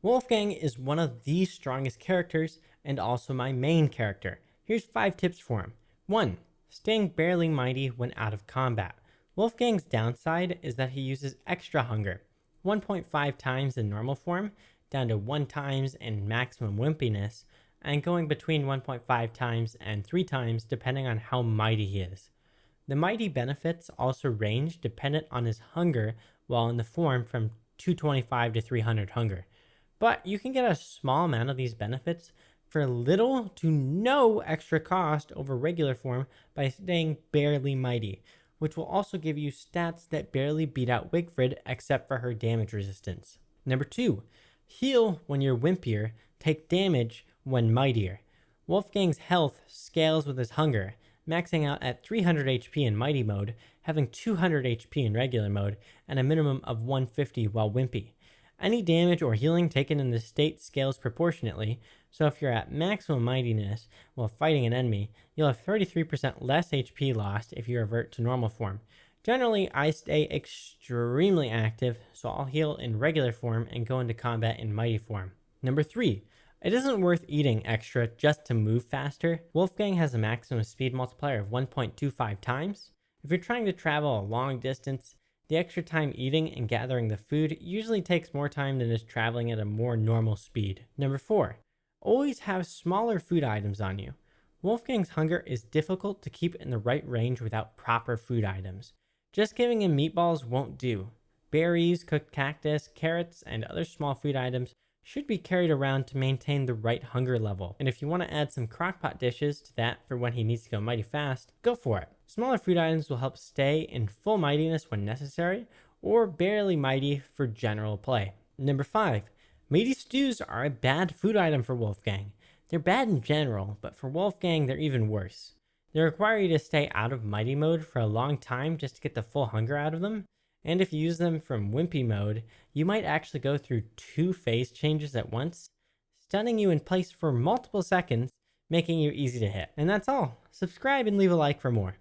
Wolfgang is one of the strongest characters and also my main character. Here's 5 tips for him. 1. Staying barely mighty when out of combat. Wolfgang's downside is that he uses extra hunger, 1.5 times in normal form, down to 1 times in maximum wimpiness, and going between 1.5 times and 3 times depending on how mighty he is. The mighty benefits also range dependent on his hunger while in the form from 225 to 300 hunger. But you can get a small amount of these benefits for little to no extra cost over regular form by staying barely mighty, which will also give you stats that barely beat out Wigfrid except for her damage resistance. Number 2, heal when you're wimpier, take damage when mightier. Wolfgang's health scales with his hunger, maxing out at 300 HP in mighty mode, having 200 HP in regular mode, and a minimum of 150 while wimpy. Any damage or healing taken in this state scales proportionately, so if you're at maximum mightiness while fighting an enemy, you'll have 33% less HP lost if you revert to normal form. Generally, I stay extremely active, so I'll heal in regular form and go into combat in mighty form. Number 3. It isn't worth eating extra just to move faster. Wolfgang has a maximum speed multiplier of 1.25 times. If you're trying to travel a long distance, the extra time eating and gathering the food usually takes more time than just traveling at a more normal speed. Number 4. Always have smaller food items on you. Wolfgang's hunger is difficult to keep in the right range without proper food items. Just giving him meatballs won't do. Berries, cooked cactus, carrots, and other small food items should be carried around to maintain the right hunger level. And if you want to add some crockpot dishes to that for when he needs to go mighty fast, go for it. Smaller food items will help stay in full mightiness when necessary, or barely mighty for general play. Number 5. Meaty stews are a bad food item for Wolfgang. They're bad in general, but for Wolfgang they're even worse. They require you to stay out of mighty mode for a long time just to get the full hunger out of them, and if you use them from wimpy mode, you might actually go through 2 phase changes at once, stunning you in place for multiple seconds, making you easy to hit. And that's all. Subscribe and leave a like for more.